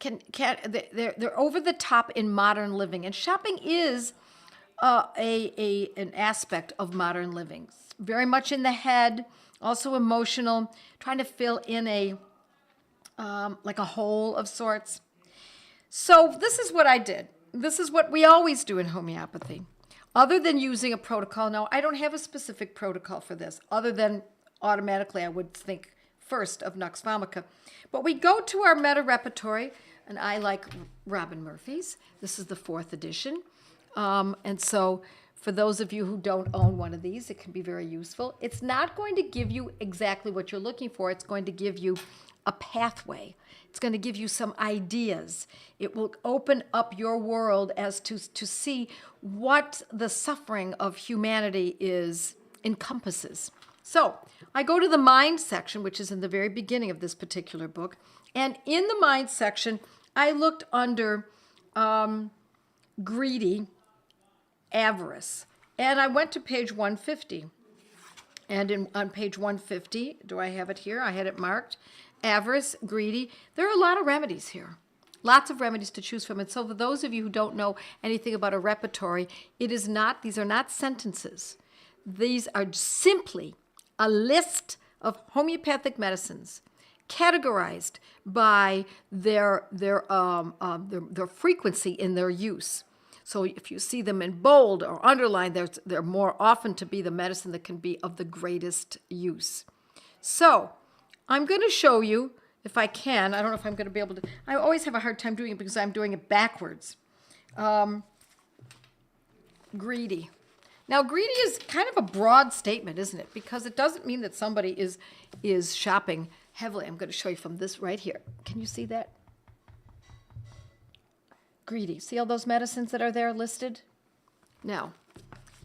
they're over the top in modern living, and shopping is an aspect of modern living. It's very much in the head, also emotional, trying to fill in a like a hole of sorts. So this is what I did. This is what we always do in homeopathy. Other than using a protocol, now I don't have a specific protocol for this, other than automatically I would think first of Nux Vomica. But we go to our meta repertory, and I like Robin Murphy's. This is the 4th edition. And so for those of you who don't own one of these, it can be very useful. It's not going to give you exactly what you're looking for. It's going to give you a pathway. It's going to give you some ideas. It will open up your world as to see what the suffering of humanity encompasses. So I go to the mind section, which is in the very beginning of this particular book. And in the mind section, I looked under greedy, avarice. And I went to page 150. And on page 150, do I have it here? I had it marked. Avarice, greedy. There are a lot of remedies here. Lots of remedies to choose from. And so for those of you who don't know anything about a repertory, these are not sentences. These are simply a list of homeopathic medicines categorized by their frequency in their use. So if you see them in bold or underlined, they're more often to be the medicine that can be of the greatest use. So I'm going to show you, if I can, I don't know if I'm going to be able to, I always have a hard time doing it because I'm doing it backwards. Greedy. Now, greedy is kind of a broad statement, isn't it? Because it doesn't mean that somebody is shopping heavily. I'm going to show you from this right here. Can you see that? Greedy. See all those medicines that are there listed? Now,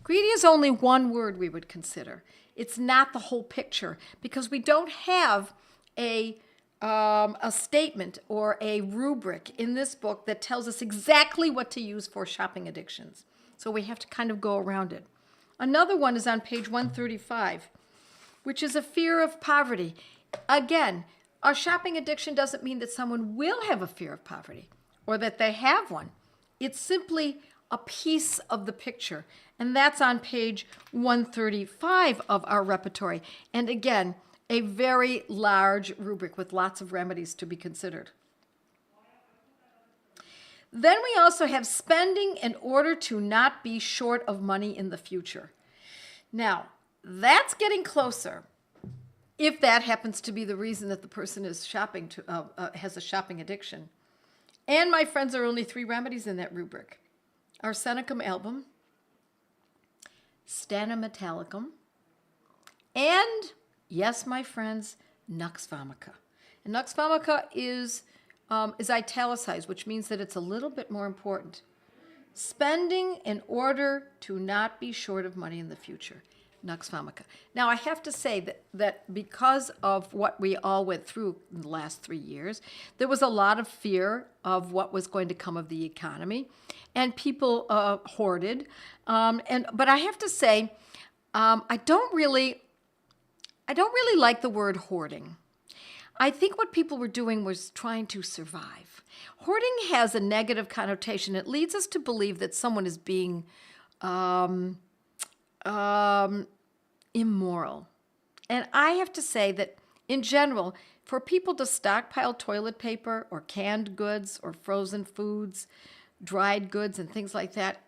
greedy is only one word we would consider. It's not the whole picture because we don't have a statement or a rubric in this book that tells us exactly what to use for shopping addictions. So we have to kind of go around it. Another one is on page 135, which is a fear of poverty. Again, a shopping addiction doesn't mean that someone will have a fear of poverty or that they have one. It's simply a piece of the picture. And that's on page 135 of our repertory. And again, a very large rubric with lots of remedies to be considered. Then we also have spending in order to not be short of money in the future. Now, that's getting closer if that happens to be the reason that the person is has a shopping addiction. And my friends, there are only 3 remedies in that rubric. Arsenicum album, Stana metallicum, and, yes, my friends, Nux Vomica. And Nux Vomica is italicized, which means that it's a little bit more important. Spending in order to not be short of money in the future. Nux Vomica. Now, I have to say that because of what we all went through in the last 3 years, there was a lot of fear of what was going to come of the economy, and people hoarded. But I have to say, I don't really like the word hoarding. I think what people were doing was trying to survive. Hoarding has a negative connotation. It leads us to believe that someone is being immoral. And I have to say that in general, for people to stockpile toilet paper or canned goods or frozen foods, dried goods and things like that,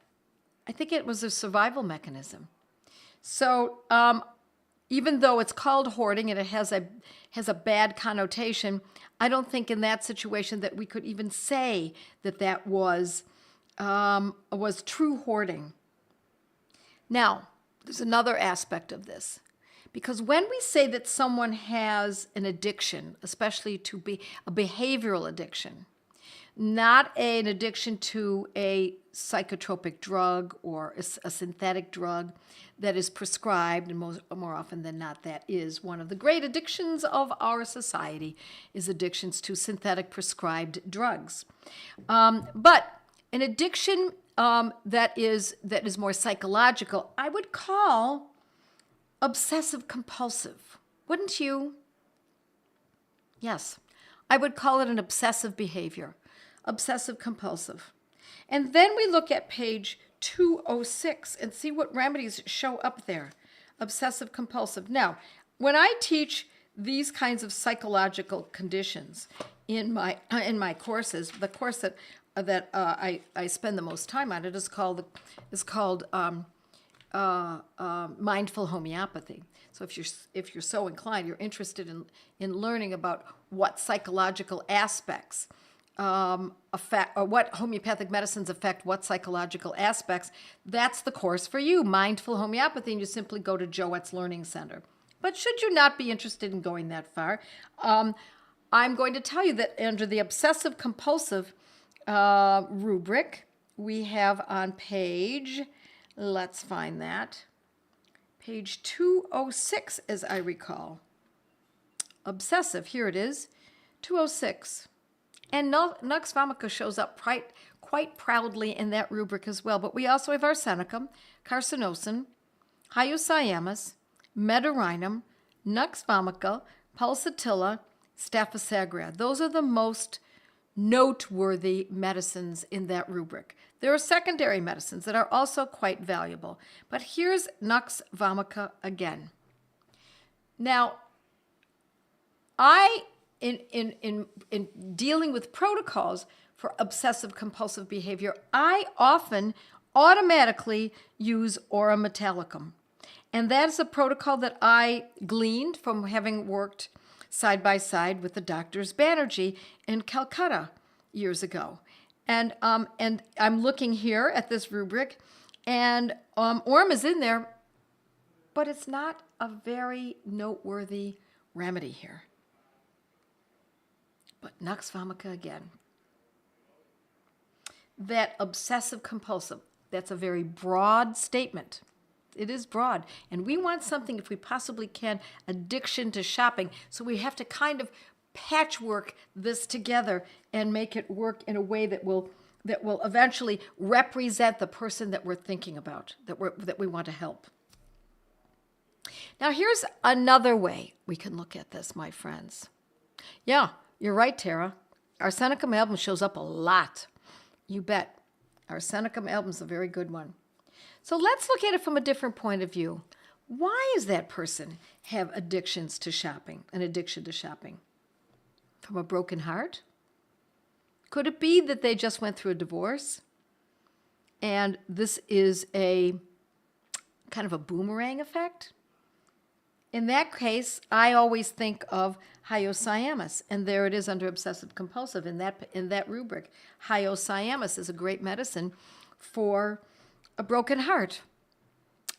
I think it was a survival mechanism. So even though it's called hoarding and it has a bad connotation, I don't think in that situation that we could even say that was true hoarding. Now, there's another aspect of this. Because when we say that someone has an addiction, especially to be a behavioral addiction, not an addiction to a psychotropic drug or a synthetic drug that is prescribed, and more often than not, that is one of the great addictions of our society, is addictions to synthetic prescribed drugs. But an addiction that is more psychological, I would call obsessive compulsive. Wouldn't you? Yes, I would call it an obsessive behavior. obsessive compulsive. And then we look at page 206 and see what remedies show up there. Obsessive compulsive. Now, when I teach these kinds of psychological conditions in my courses, the course that I spend the most time on it is called mindful homeopathy. So if you're so inclined, you're interested in learning about what psychological aspects affect, or what homeopathic medicines affect what psychological aspects, that's the course for you, mindful homeopathy, and you simply go to Joette's Learning Center. But should you not be interested in going that far, I'm going to tell you that under the obsessive compulsive rubric, we have on page, let's find that, page 206, as I recall. Obsessive, here it is, 206. And Nux vomica shows up quite proudly in that rubric as well. But we also have arsenicum, carcinosin, hyoscyamus, medarinum, Nux vomica, pulsatilla, staphysagra. Those are the most noteworthy medicines in that rubric. There are secondary medicines that are also quite valuable. But here's Nux vomica again. Now, in dealing with protocols for obsessive compulsive behavior, I often automatically use aurum metallicum. And that is a protocol that I gleaned from having worked side by side with the doctors Banerjee in Calcutta years ago. And I'm looking here at this rubric, and aurum is in there, but it's not a very noteworthy remedy here. But Nux vomica again. That obsessive compulsive, that's a very broad statement. It is broad. And we want something, if we possibly can, addiction to shopping. So we have to kind of patchwork this together and make it work in a way that will eventually represent the person that we're thinking about, that we want to help. Now here's another way we can look at this, my friends. Yeah, you're right, Tara. Arsenicum album shows up a lot. You bet. Arsenicum album's a very good one. So let's look at it from a different point of view. Why does that person have addictions to shopping, an addiction to shopping? From a broken heart? Could it be that they just went through a divorce? And this is a kind of a boomerang effect? In that case, I always think of hyoscyamus, and there it is under obsessive compulsive in that rubric. Hyoscyamus is a great medicine for a broken heart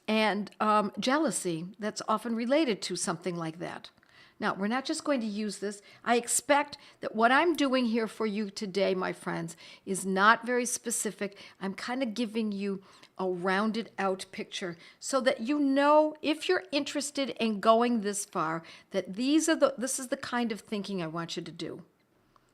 and jealousy that's often related to something like that. Now, we're not just going to use this. I expect that what I'm doing here for you today, my friends, is not very specific. I'm kind of giving you a rounded out picture so that you know, if you're interested in going this far, that this is the kind of thinking I want you to do.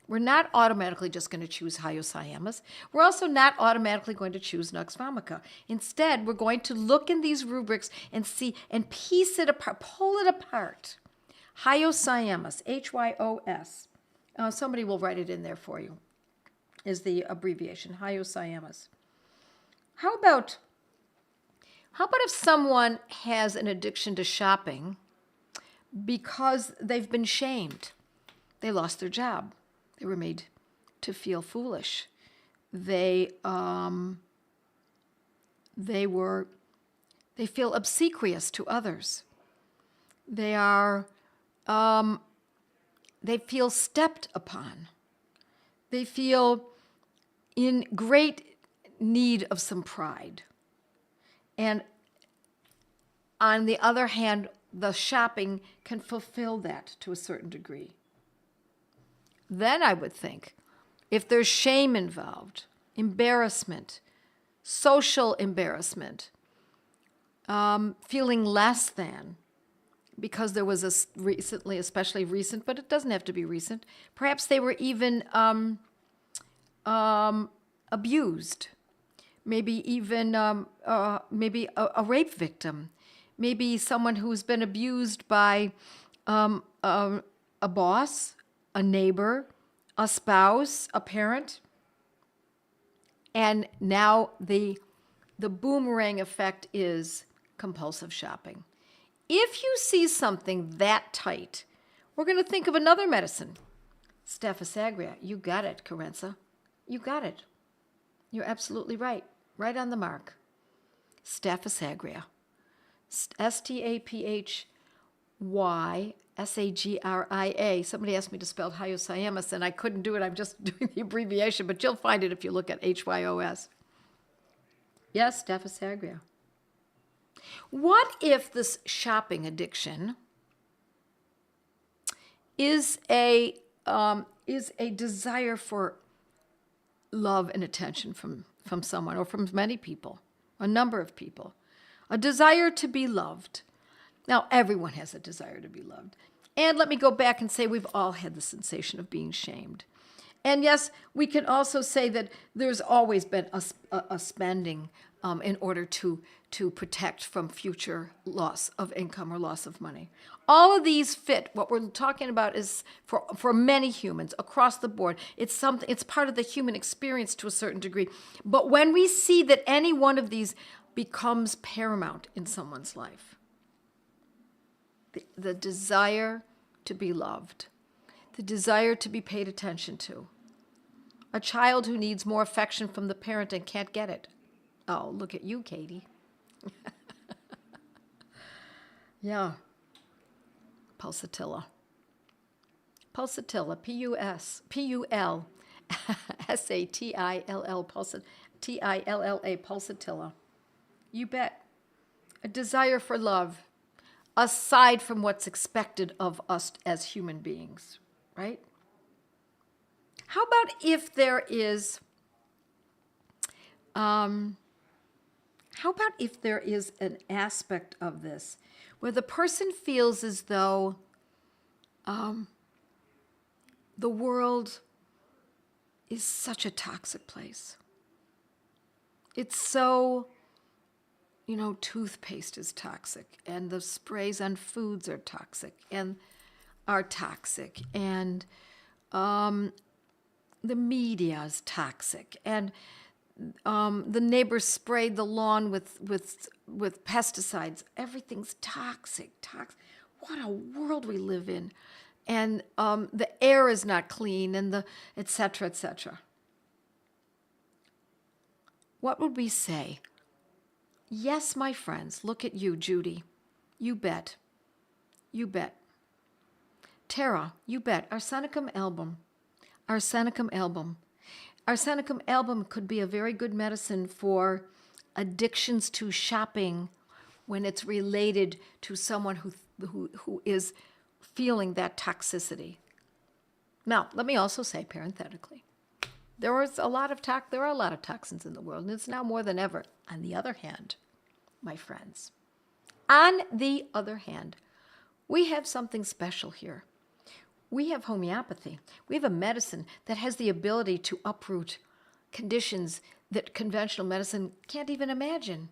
We're not automatically just going to choose hyoscyamus. We're also not automatically going to choose Nux vomica. Instead, we're going to look in these rubrics and see and piece it apart, pull it apart. Hyoscyamus, H-Y-O-S. Somebody will write it in there for you, is the abbreviation, hyoscyamus. How about if someone has an addiction to shopping because they've been shamed? They lost their job. They were made to feel foolish. They feel obsequious to others. They feel stepped upon. They feel in great need of some pride. And on the other hand, the shopping can fulfill that to a certain degree. Then I would think, if there's shame involved, embarrassment, social embarrassment, feeling less than, because there was recently, especially recent, but it doesn't have to be recent, perhaps they were even abused, maybe even maybe a rape victim, maybe someone who's been abused by a boss, a neighbor, a spouse, a parent, And now the boomerang effect is compulsive shopping. If you see something that tight, we're going to think of another medicine. Staphysagria. You got it, Carenza. You got it. You're absolutely right. Right on the mark. Staphysagria. Staphysagria. Somebody asked me to spell hyoscyamus, and I couldn't do it. I'm just doing the abbreviation, but you'll find it if you look at HYOS. Yes, Staphysagria. What if this shopping addiction is a desire for love and attention from someone or from many people, a number of people, a desire to be loved? Now, everyone has a desire to be loved. And let me go back and say we've all had the sensation of being shamed. And yes, we can also say that there's always been a spending in order to protect from future loss of income or loss of money. All of these fit. What we're talking about is for many humans across the board. It's part of the human experience to a certain degree. But when we see that any one of these becomes paramount in someone's life, the desire to be loved, the desire to be paid attention to, a child who needs more affection from the parent and can't get it. Oh, look at you, Katie. Yeah. Pulsatilla. Pulsatilla, P-U-L-S-A-T-I-L-L, T-I-L-L-A, pulsatilla. You bet. A desire for love, aside from what's expected of us as human beings, right? How about if there is an aspect of this where the person feels as though the world is such a toxic place. It's so, toothpaste is toxic, and the sprays on foods are toxic, and the media is toxic, and the neighbors sprayed the lawn with pesticides. Everything's toxic. What a world we live in. And the air is not clean, and et cetera, et cetera. What would we say? Yes, my friends, look at you, Judy. You bet. You bet. Tara, you bet. Arsenicum album. Arsenicum album could be a very good medicine for addictions to shopping when it's related to someone who is feeling that toxicity. Now, let me also say parenthetically, there are a lot of toxins in the world, and it's now more than ever. On the other hand, my friends, we have something special here. We have homeopathy. We have a medicine that has the ability to uproot conditions that conventional medicine can't even imagine.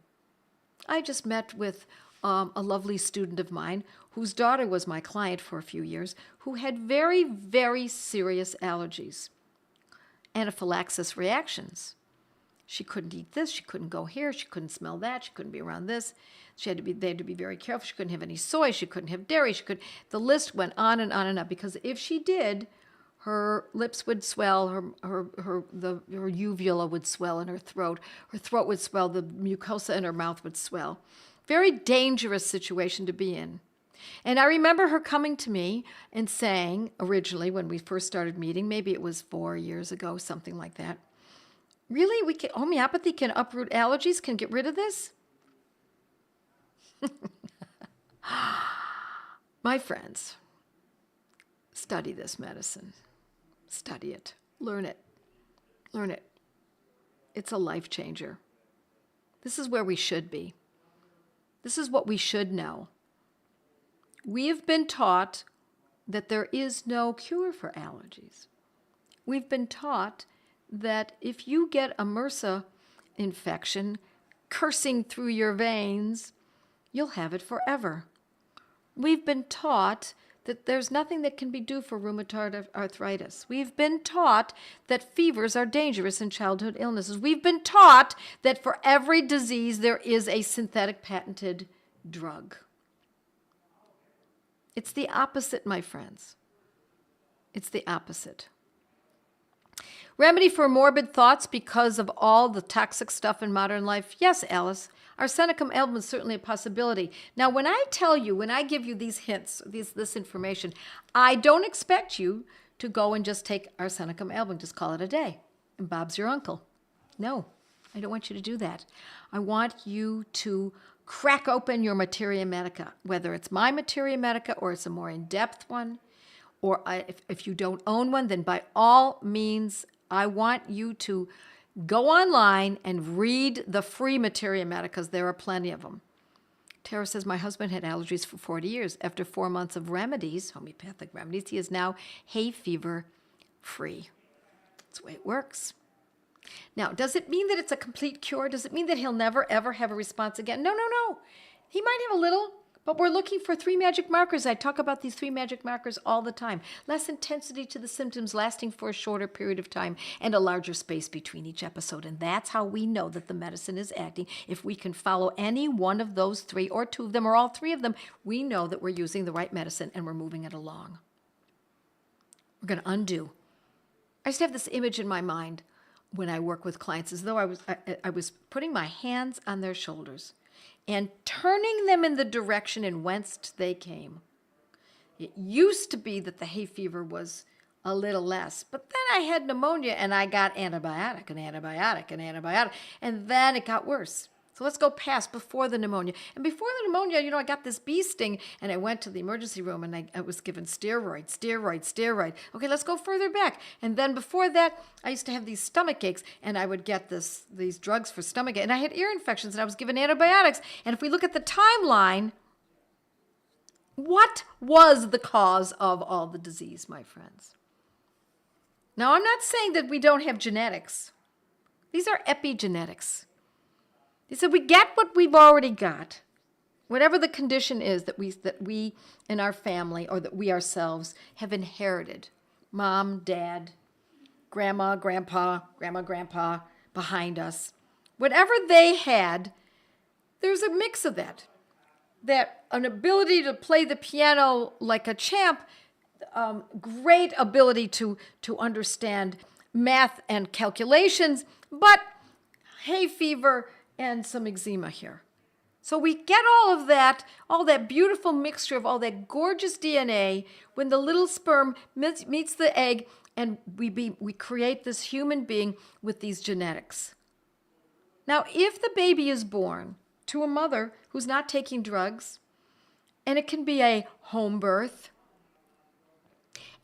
I just met with a lovely student of mine whose daughter was my client for a few years, who had very, very serious allergies, anaphylaxis reactions. She couldn't eat this, she couldn't go here, she couldn't smell that, she couldn't be around this. They had to be very careful. She couldn't have any soy, she couldn't have dairy, the list went on and on and on, because if she did, her lips would swell, her uvula would swell in her throat would swell, the mucosa in her mouth would swell. Very dangerous situation to be in. And I remember her coming to me and saying, originally when we first started meeting, maybe it was 4 years ago, something like that, really, homeopathy can uproot allergies, can get rid of this? My friends, study this medicine. Study it. Learn it. Learn it. It's a life changer. This is where we should be. This is what we should know. We have been taught that there is no cure for allergies. We've been taught that if you get a MRSA infection coursing through your veins, you'll have it forever. We've been taught that there's nothing that can be done for rheumatoid arthritis. We've been taught that fevers are dangerous in childhood illnesses. We've been taught that for every disease there is a synthetic patented drug. It's the opposite, my friends. It's the opposite. Remedy for morbid thoughts because of all the toxic stuff in modern life? Yes, Alice. Arsenicum album is certainly a possibility. Now, when I tell you, when I give you these hints, this information, I don't expect you to go and just take arsenicum album, just call it a day, and Bob's your uncle. No, I don't want you to do that. I want you to crack open your materia medica, whether it's my materia medica or it's a more in-depth one, or if you don't own one, then by all means, I want you to go online and read the free materia medicas. There are plenty of them. Tara says, my husband had allergies for 40 years. After 4 months of remedies, homeopathic remedies, he is now hay fever free. That's the way it works. Now, does it mean that it's a complete cure? Does it mean that he'll never, ever have a response again? No, no, no. He might have a little, but we're looking for 3 magic markers. I talk about these 3 magic markers all the time. Less intensity to the symptoms, lasting for a shorter period of time, and a larger space between each episode. And that's how we know that the medicine is acting. If we can follow any one of those 3 or 2 of them or all 3 of them, we know that we're using the right medicine and we're moving it along. We're going to undo. I used to have this image in my mind when I work with clients, as though I was putting my hands on their shoulders and turning them in the direction in whence they came. It used to be that the hay fever was a little less, but then I had pneumonia and I got antibiotic and antibiotic and antibiotic, and then it got worse. So let's go past before the pneumonia. And before the pneumonia, I got this bee sting, and I went to the emergency room, and I was given steroid. Okay, let's go further back. And then before that, I used to have these stomach aches, and I would get these drugs for stomach ache. And I had ear infections, and I was given antibiotics. And if we look at the timeline, what was the cause of all the disease, my friends? Now, I'm not saying that we don't have genetics. These are epigenetics. He said, we get what we've already got, whatever the condition is that we in our family or that we ourselves have inherited. Mom, dad, grandma, grandpa behind us. Whatever they had, there's a mix of that. That an ability to play the piano like a champ, great ability to understand math and calculations, but hay fever and some eczema here. So we get all that beautiful mixture of all that gorgeous DNA when the little sperm meets the egg, and we create this human being with these genetics. Now, if the baby is born to a mother who's not taking drugs, and it can be a home birth,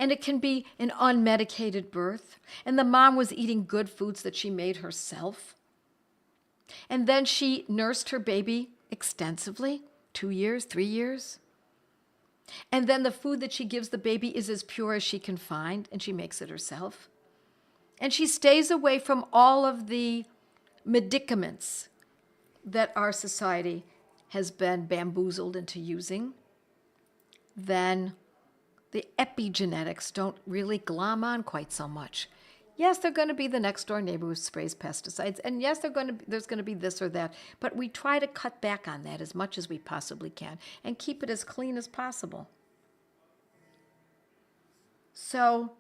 and it can be an unmedicated birth, and the mom was eating good foods that she made herself, and then she nursed her baby extensively, 2 years, 3 years. And then the food that she gives the baby is as pure as she can find, and she makes it herself. And she stays away from all of the medicaments that our society has been bamboozled into using. Then the epigenetics don't really glom on quite so much. Yes, they're going to be the next door neighbor who sprays pesticides, and yes, there's going to be this or that, but we try to cut back on that as much as we possibly can and keep it as clean as possible. So,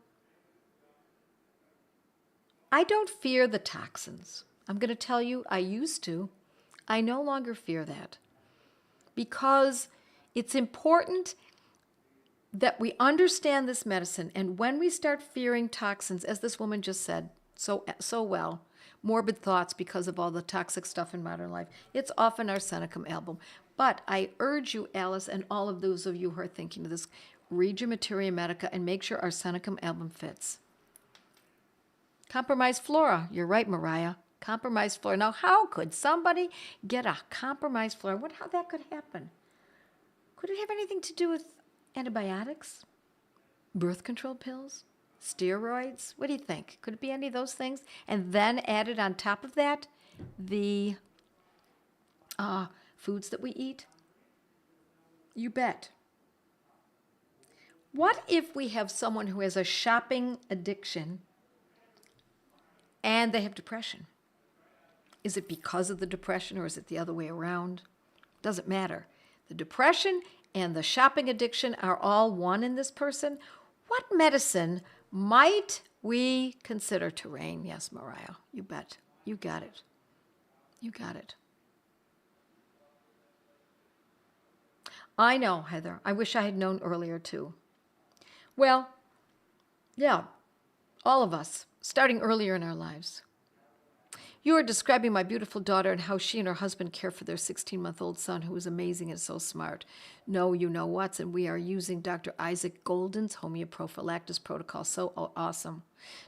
I don't fear the toxins. I'm going to tell you, I used to. I no longer fear that because it's important that we understand this medicine, and when we start fearing toxins, as this woman just said so well, morbid thoughts because of all the toxic stuff in modern life, it's often arsenicum album. But I urge you, Alice, and all of those of you who are thinking of this, read your materia medica and make sure arsenicum album fits. Compromised flora. You're right, Mariah. Compromised flora. Now, how could somebody get a compromised flora? How that could happen? Could it have anything to do with antibiotics, birth control pills, steroids? What do you think? Could it be any of those things? And then added on top of that, the foods that we eat? You bet. What if we have someone who has a shopping addiction and they have depression? Is it because of the depression or is it the other way around? Doesn't matter. The depression and the shopping addiction are all one in this person. What medicine might we consider to reign? Yes, Mariah, you bet. You got it. You got it. I know, Heather. I wish I had known earlier, too. Well, yeah, all of us, starting earlier in our lives. You are describing my beautiful daughter and how she and her husband care for their 16-month-old son, who is amazing and so smart. No, you know what's, and we are using Dr. Isaac Golden's homeoprophylactis protocol. So awesome.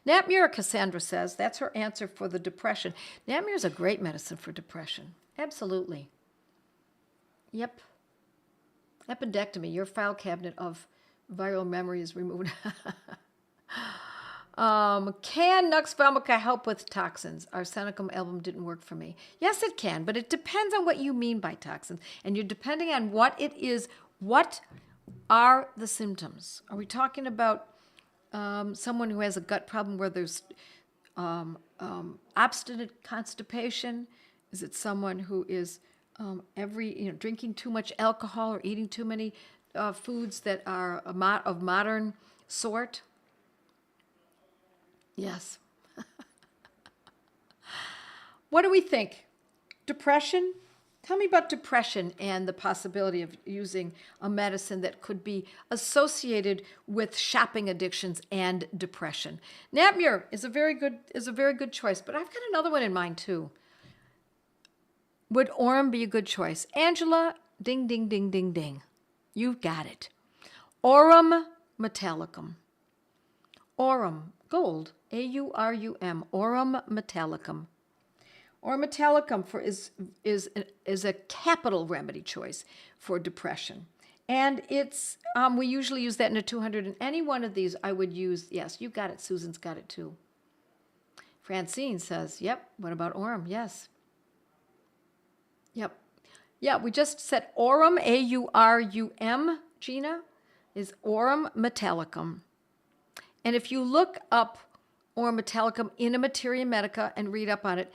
Natmure, Cassandra says, that's her answer for the depression. Natmure is a great medicine for depression. Absolutely. Yep. Appendectomy, your file cabinet of viral memory is removed. Can Nux vomica help with toxins? Arsenicum album didn't work for me. Yes, it can, but it depends on what you mean by toxins. And you're depending on what it is. What are the symptoms? Are we talking about someone who has a gut problem where there's obstinate constipation? Is it someone who is drinking too much alcohol or eating too many foods that are of modern sort? Yes. What do we think? Depression? Tell me about depression and the possibility of using a medicine that could be associated with shopping addictions and depression. Natmure is a very good choice, but I've got another one in mind too. Would Aurum be a good choice? Angela, ding, ding, ding, ding, ding. You've got it. Aurum metallicum. Aurum, gold, A-U-R-U-M, Aurum metallicum. Aurum metallicum is a capital remedy choice for depression. And it's we usually use that in a 200, and any one of these I would use. Yes, you got it. Susan's got it too. Francine says, yep, what about Aurum? Yes. Yep. Yeah, we just said Aurum, A-U-R-U-M, Gina, is Aurum metallicum. And if you look up Aurum metallicum in a Materia Medica and read up on it,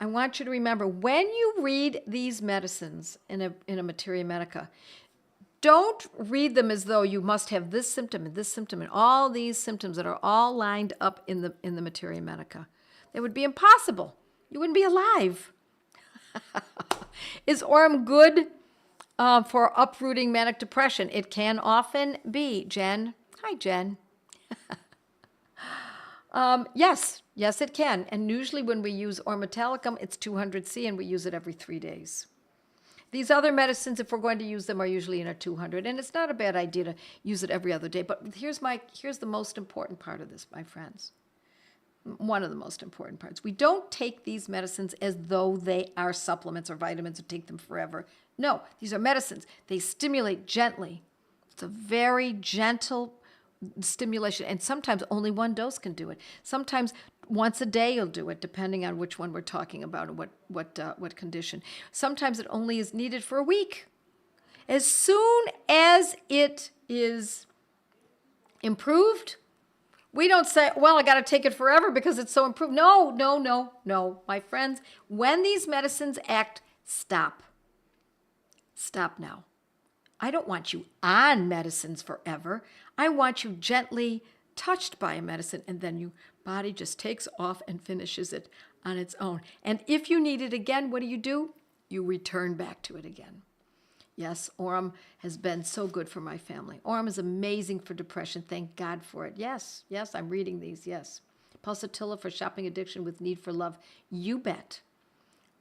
I want you to remember, when you read these medicines in a Materia Medica, don't read them as though you must have this symptom and all these symptoms that are all lined up in the Materia Medica. That would be impossible. You wouldn't be alive. Is Aurum good for uprooting manic depression? It can often be. Jen. Hi, Jen. Yes, it can. And usually when we use Aurum metallicum, it's 200C, and we use it every 3 days. These other medicines, if we're going to use them, are usually in a 200, and it's not a bad idea to use it every other day. But here's the most important part of this, my friends. One of the most important parts. We don't take these medicines as though they are supplements or vitamins and take them forever. No, these are medicines. They stimulate gently. It's a very gentle stimulation, and sometimes only one dose can do it. Sometimes once a day you'll do it, depending on which one we're talking about and what condition. Sometimes it only is needed for a week. As soon as it is improved, we don't say, well, I got to take it forever because it's so improved. No, my friends. When these medicines act, stop. Stop now. I don't want you on medicines forever. I want you gently touched by a medicine, and then your body just takes off and finishes it on its own. And if you need it again, what do? You return back to it again. Yes, Aurum has been so good for my family. Aurum is amazing for depression. Thank God for it. Yes, I'm reading these, yes. Pulsatilla for shopping addiction with need for love. You bet.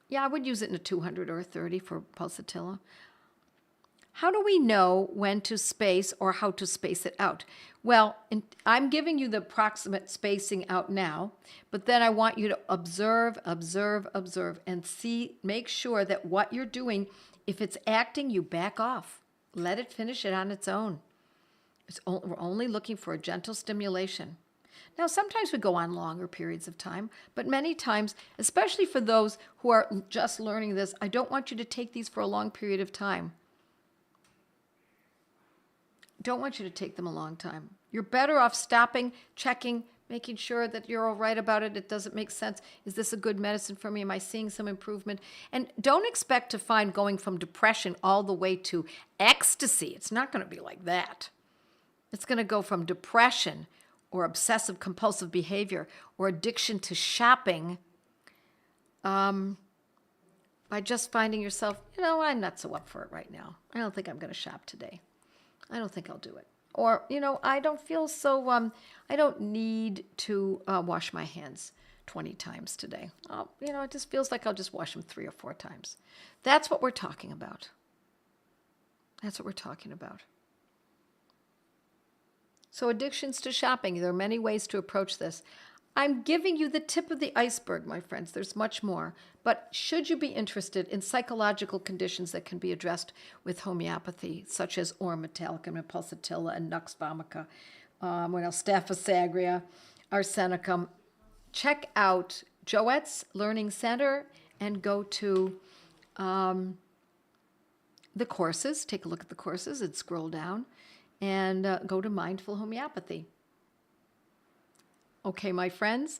Yeah, I would use it in a 200 or a 30 for pulsatilla. How do we know when to space or how to space it out? Well, I'm giving you the approximate spacing out now, but then I want you to observe, and see, make sure that what you're doing, if it's acting, you back off. Let it finish it on its own. We're only looking for a gentle stimulation. Now, sometimes we go on longer periods of time, but many times, especially for those who are just learning this, I don't want you to take these for a long period of time. don't want you to take them a long time. You're better off stopping, checking, making sure that you're all right about it. It doesn't make sense. Is this a good medicine for me? Am I seeing some improvement? And don't expect to find going from depression all the way to ecstasy. It's not going to be like that. It's going to go from depression or obsessive compulsive behavior or addiction to shopping by just finding yourself, I'm not so up for it right now. I don't think I'm going to shop today. I don't think I'll do it. Or, I don't feel so, I don't need to wash my hands 20 times today. It just feels like I'll just wash them 3 or 4 times. That's what we're talking about. That's what we're talking about. So addictions to shopping, there are many ways to approach this. I'm giving you the tip of the iceberg, my friends. There's much more. But should you be interested in psychological conditions that can be addressed with homeopathy, such as aurum metallicum and pulsatilla and nux vomica, Staph sagria, arsenicum, check out Joette's Learning Center and go to the courses. Take a look at the courses and scroll down and go to Mindful Homeopathy. Okay, my friends,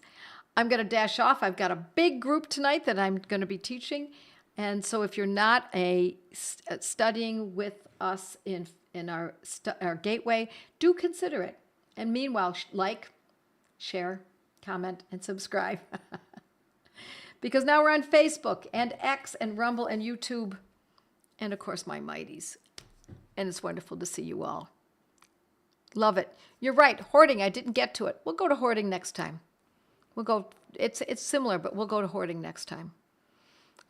I'm going to dash off. I've got a big group tonight that I'm going to be teaching. And so if you're not studying with us in our gateway, do consider it. And meanwhile, like, share, comment, and subscribe. Because now we're on Facebook and X and Rumble and YouTube and, of course, my Mighties. And it's wonderful to see you all. Love it. You're right. Hoarding, I didn't get to it. We'll go to hoarding next time. It's similar, but we'll go to hoarding next time.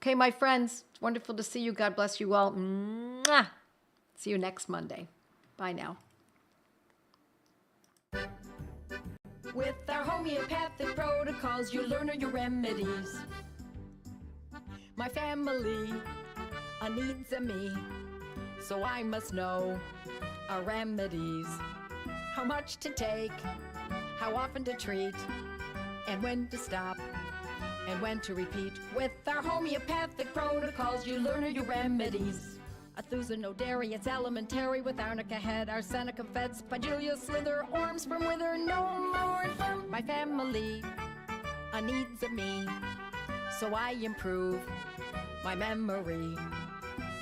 Okay, my friends, it's wonderful to see you. God bless you all. Mwah! See you next Monday. Bye now. With our homeopathic protocols, you learn your remedies. My family needs me, so I must know our remedies. How much to take, how often to treat, and when to stop, and when to repeat. With our homeopathic protocols, you learn your remedies. Athusa no dairy, it's elementary with arnica head, arsenicum fed, spigelia slither, orms from wither, no more. My family needs me, so I improve my memory.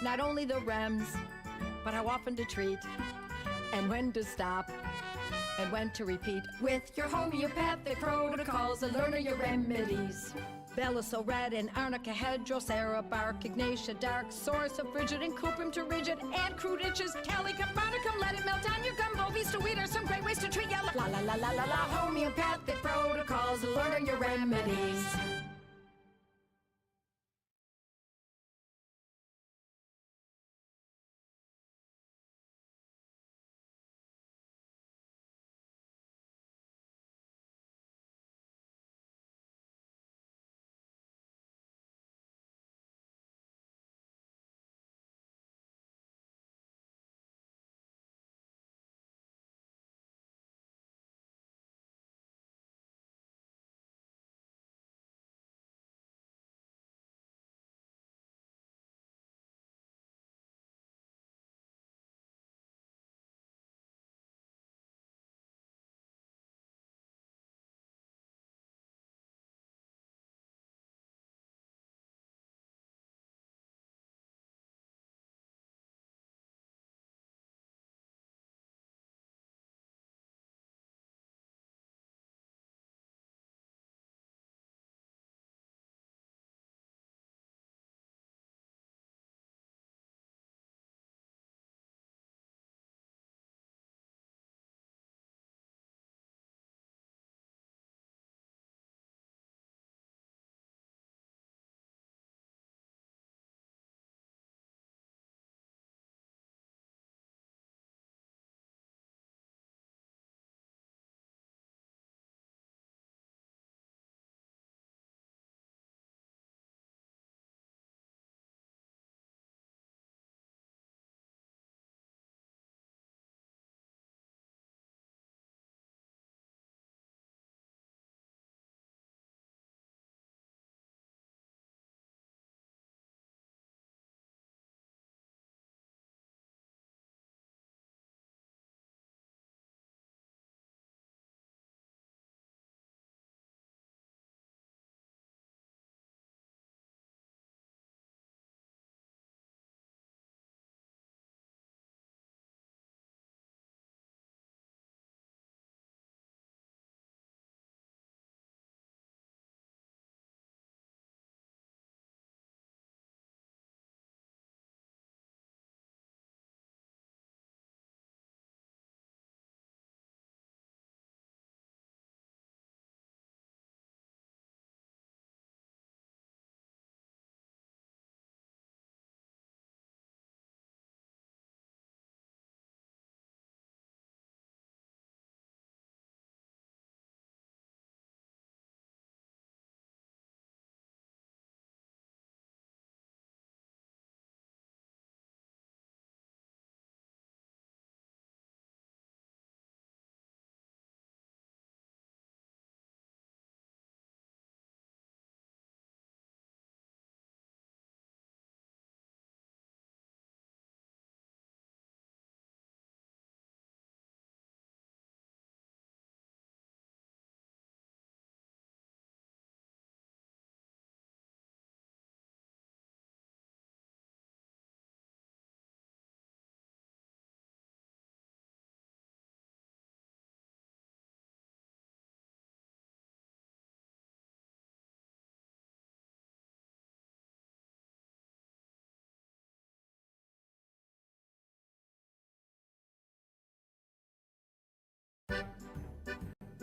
Not only the rems, but how often to treat, and when to stop, and when to repeat. With your homeopathic protocols, learn your remedies. Bella so red and arnica head, drosera bark, ignatia dark, source of frigid and cuprum to rigid, and crude itches, calicum, barnicum, let it melt on your gumbo, beast to weed are some great ways to treat ya. La la la la la la, homeopathic protocols, learn your remedies.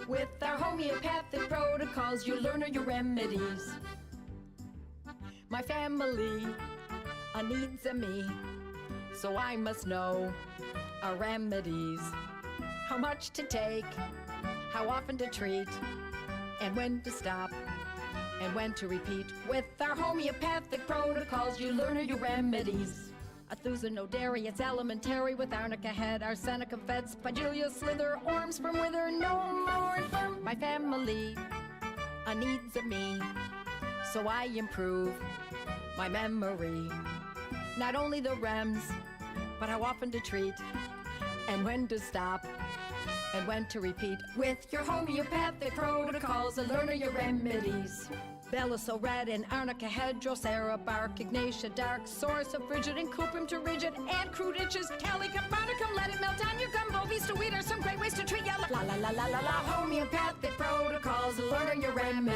With our homeopathic protocols, you learn your remedies. My family needs me, so I must know our remedies. How much to take, how often to treat, and when to stop, and when to repeat. With our homeopathic protocols, you learn your remedies. Athusa no dairy, it's elementary. With arnica head, arsenicum fed, spigelia slither, orms from wither, no more. My family needs me, so I improve my memory. Not only the rems, but how often to treat, and when to stop, and when to repeat. With your homeopathic protocols, learn your remedies. Bella so red and arnica head, drosera bark, ignatia dark, source of frigid and cuprum to rigid, and crude itches, calicum, barnicum, let it melt on your gumbo, to weed are some great ways to treat ya. La la la la la la, homeopathic protocols, learn your remedies.